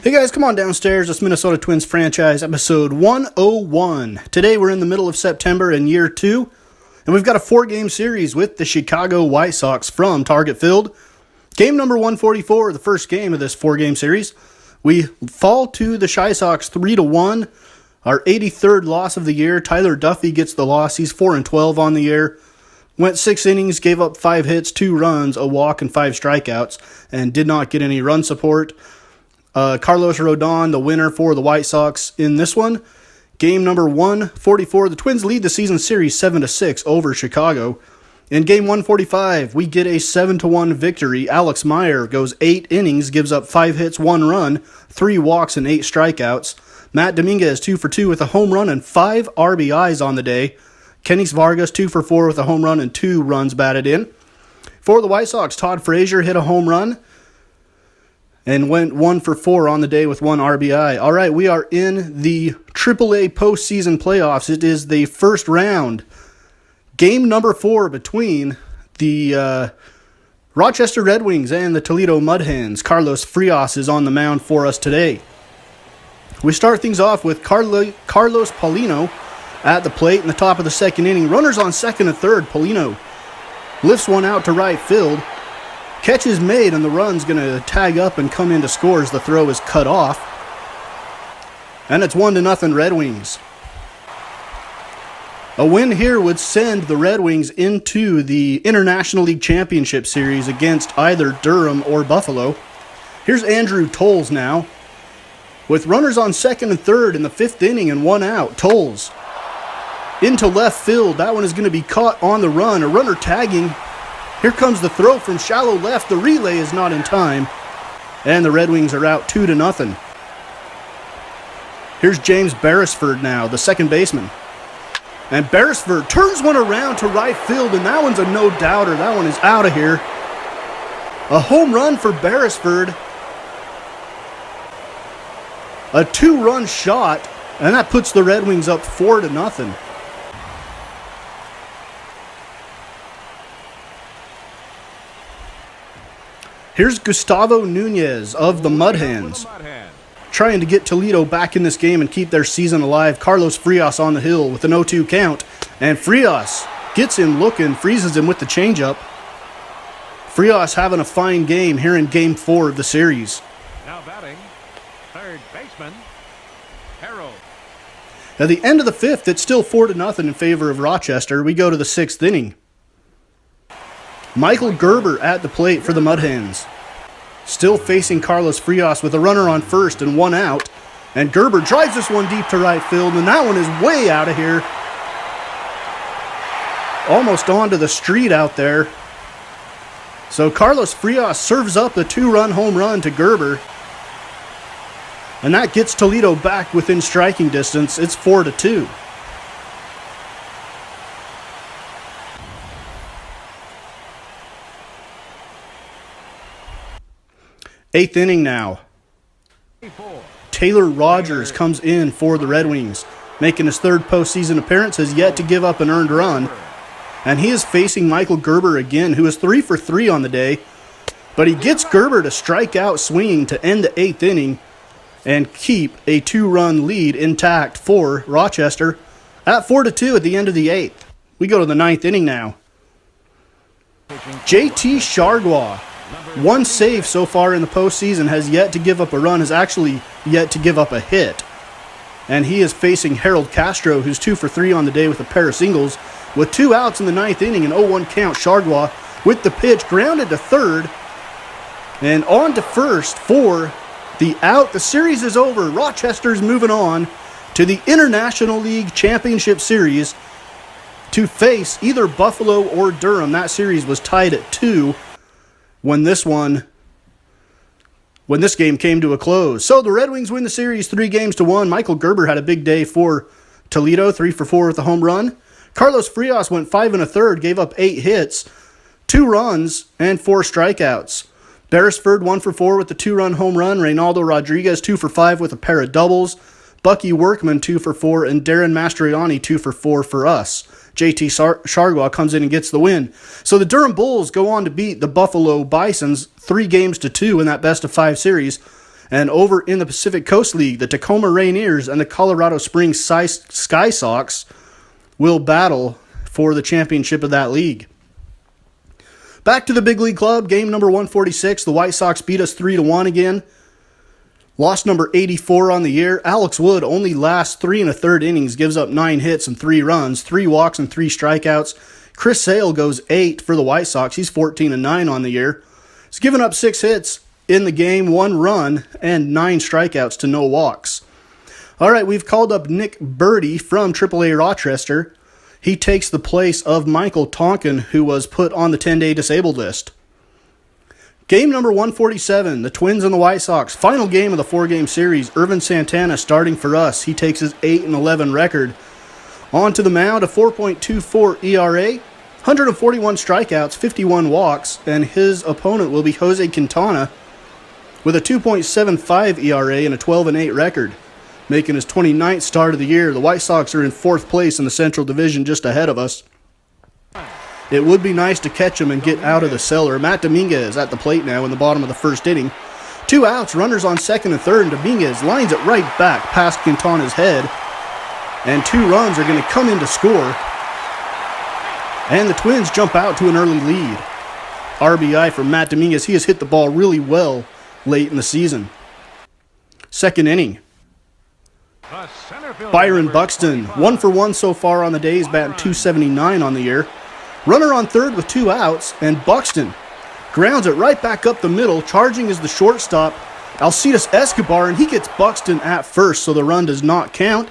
Hey guys, come on downstairs. It's Minnesota Twins franchise episode 101. Today we're in the middle of September in year 2, and we've got a 4-game series with the Chicago White Sox from Target Field. Game number 144, the first game of this 4-game series. We fall to the Chi Sox 3-1. Our 83rd loss of the year. Tyler Duffy gets the loss. He's 4-12 on the year. Went 6 innings, gave up 5 hits, 2 runs, a walk, and 5 strikeouts, and did not get any run support. Carlos Rodon, the winner for the White Sox in this one. Game number 144, the Twins lead the season series 7-6 over Chicago. In game 145, we get a 7-1 victory. Alex Meyer goes 8 innings, gives up 5 hits, 1 run, 3 walks, and 8 strikeouts. Matt Dominguez 2 for 2 with a home run and 5 RBIs on the day. Kenys Vargas 2 for 4 with a home run and 2 runs batted in. For the White Sox, Todd Frazier hit a home run and went 1 for 4 on the day with 1 RBI. All right, we are in the AAA postseason playoffs. It is the first round. Game number 4 between the Rochester Red Wings and the Toledo Mud Hens. Carlos Frias is on the mound for us today. We start things off with Carlos Paulino at the plate in the top of the second inning. Runners on second and third. Paulino lifts one out to right field. Catch is made, and the run's going to tag up and come in to score as the throw is cut off. And it's 1-0 Red Wings. A win here would send the Red Wings into the International League Championship Series against either Durham or Buffalo. Here's Andrew Toles now. With runners on second and third in the 5th inning and 1 out, Toles into left field. That one is going to be caught on the run. A runner tagging. Here comes the throw from shallow left. The relay is not in time. And the Red Wings are out 2-0. Here's James Beresford now, the second baseman. And Beresford turns one around to right field, and that one's a no-doubter. That one is out of here. A home run for Beresford. A 2-run shot, and that puts the Red Wings up 4-0. Here's Gustavo Nunez of the Mud Hens, trying to get Toledo back in this game and keep their season alive. Carlos Frias on the hill with an 0-2 count, and Frias gets him looking, freezes him with the changeup. Frias having a fine game here in Game 4 of the series. Now batting, third baseman, Harold. At the end of the 5th, it's still 4-0 in favor of Rochester. We go to the 6th inning. Michael Gerber at the plate for the Mud Hens. Still facing Carlos Frias with a runner on first and 1 out. And Gerber drives this one deep to right field, and that one is way out of here. Almost onto the street out there. So Carlos Frias serves up a 2-run home run to Gerber. And that gets Toledo back within striking distance. It's 4-2. Eighth inning now. Taylor Rogers comes in for the Red Wings, making his 3rd postseason appearance, has yet to give up an earned run. And he is facing Michael Gerber again, who is 3 for 3 on the day. But he gets Gerber to strike out swinging to end the 8th inning and keep a 2-run lead intact for Rochester at 4-2 at the end of the 8th. We go to the 9th inning now. JT Chargois, 1 save so far in the postseason, has yet to give up a run, has actually yet to give up a hit. And he is facing Harold Castro, who's 2 for 3 on the day with a pair of singles. With 2 outs in the 9th inning, an 0-1 count, Chargois with the pitch, grounded to third, and on to first for the out. The series is over. Rochester's moving on to the International League Championship Series to face either Buffalo or Durham. That series was tied at 2 when this game came to a close. So the Red Wings win the series 3-1. Michael Gerber had a big day for Toledo, 3 for 4 with a home run. Carlos Frias went 5 1/3, gave up 8 hits, 2 runs, and 4 strikeouts. Beresford 1 for 4 with the 2-run home run. Reynaldo Rodriguez 2 for 5 with a pair of doubles. Bucky Workman 2 for 4, and Darren Mastroianni 2 for 4 for us. JT Chargois comes in and gets the win. So the Durham Bulls go on to beat the Buffalo Bisons 3-2 in that best-of-5 series. And over in the Pacific Coast League, the Tacoma Rainiers and the Colorado Springs Sky Sox will battle for the championship of that league. Back to the big league club, game number 146. The White Sox beat us 3-1 again. Loss number 84 on the year. Alex Wood only lasts 3 1/3 innings, gives up 9 hits and 3 runs, 3 walks and 3 strikeouts. Chris Sale goes 8 for the White Sox. He's 14-9 on the year. He's given up 6 hits in the game, 1 run, and 9 strikeouts to no walks. All right, we've called up Nick Birdie from AAA Rochester. He takes the place of Michael Tonkin, who was put on the 10-day disabled list. Game number 147, the Twins and the White Sox. Final game of the 4-game series. Ervin Santana starting for us. He takes his 8-11 record. On to the mound, a 4.24 ERA, 141 strikeouts, 51 walks, and his opponent will be Jose Quintana with a 2.75 ERA and a 12-8 record, making his 29th start of the year. The White Sox are in 4th place in the Central Division, just ahead of us. It would be nice to catch him and get out of the cellar. Matt Dominguez at the plate now in the bottom of the 1st inning. 2 outs, runners on 2nd and 3rd, and Dominguez lines it right back past Quintana's head. And 2 runs are going to come in to score. And the Twins jump out to an early lead. RBI for Matt Dominguez. He has hit the ball really well late in the season. 2nd inning. Byron Buxton, 1 for 1 so far on the day. He's batting .279 on the year. Runner on 3rd with 2 outs, and Buxton grounds it right back up the middle. Charging is the shortstop, Alcides Escobar, and he gets Buxton at first, so the run does not count.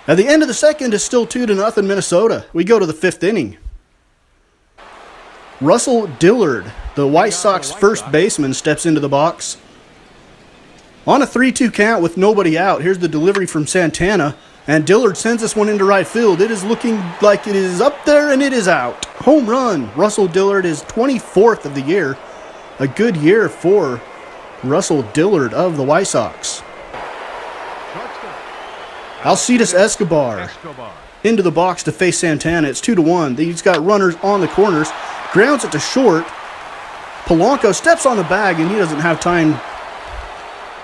At the end of the 2nd, it's still 2-0 Minnesota. We go to the 5th inning. Russell Dillard, the White Sox first baseman, steps into the box. On a 3-2 count with nobody out, here's the delivery from Santana, and Dillard sends this one into right field. It is looking like it is up there, and it is out. Home run. Russell Dillard is 24th of the year. A good year for Russell Dillard of the White Sox. Alcides Escobar into the box to face Santana. It's 2-1. He's got runners on the corners. Grounds it to short. Polanco steps on the bag, and he doesn't have time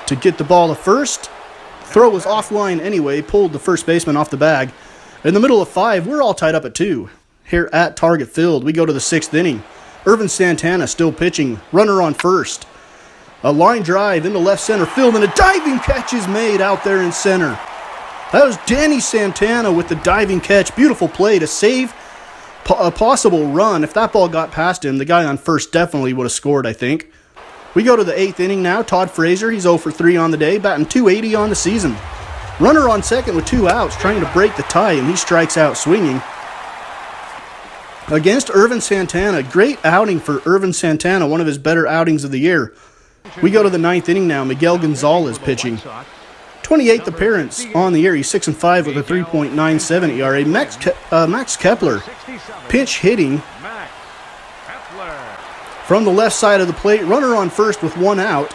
to get the ball to first. Throw was offline anyway, pulled the first baseman off the bag. In the middle of 5, we're all tied up at 2. Here at Target Field, we go to the 6th inning. Ervin Santana still pitching, runner on first. A line drive into left center field, and a diving catch is made out there in center. That was Danny Santana with the diving catch. Beautiful play to save a possible run. If that ball got past him, the guy on first definitely would have scored, I think. We go to the 8th inning now. Todd Frazier, he's 0 for 3 on the day, batting .280 on the season. Runner on second with 2 outs, trying to break the tie, and he strikes out swinging. Against Ervin Santana, great outing for Ervin Santana, one of his better outings of the year. We go to the 9th inning now. Miguel Gonzalez pitching. 28th appearance on the year. He's 6-5 with a 3.97 ERA. Max Kepler, pinch hitting from the left side of the plate. Runner on first with 1 out.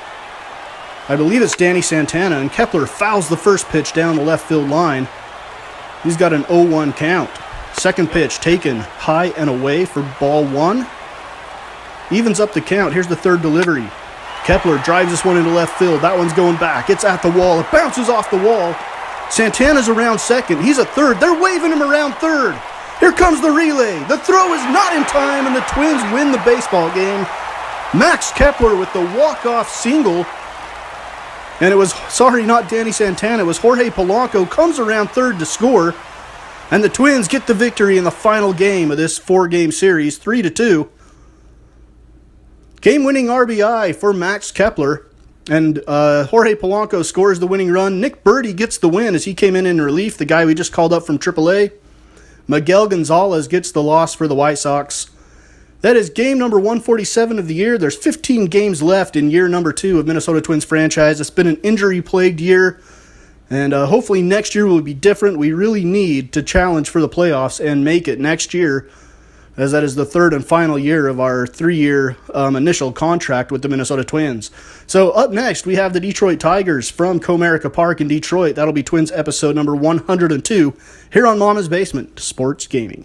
I believe it's Danny Santana, and Kepler fouls the first pitch down the left field line. He's got an 0-1 count. Second pitch taken high and away for ball 1. Evens up the count. Here's the 3rd delivery. Kepler drives this one into left field. That one's going back. It's at the wall. It bounces off the wall. Santana's around second. He's at third. They're waving him around third. Here comes the relay. The throw is not in time, and the Twins win the baseball game. Max Kepler with the walk-off single. And it was, not Danny Santana, it was Jorge Polanco, comes around third to score. And the Twins get the victory in the final game of this 4-game series, 3-2. Game-winning RBI for Max Kepler. And Jorge Polanco scores the winning run. Nick Birdie gets the win as he came in relief, the guy we just called up from AAA. Miguel Gonzalez gets the loss for the White Sox. That is game number 147 of the year. There's 15 games left in year number 2 of Minnesota Twins franchise. It's been an injury-plagued year, and hopefully next year will be different. We really need to challenge for the playoffs and make it next year, as that is the 3rd and final year of our 3-year initial contract with the Minnesota Twins. So up next, we have the Detroit Tigers from Comerica Park in Detroit. That'll be Twins episode number 102 here on Mama's Basement Sports Gaming.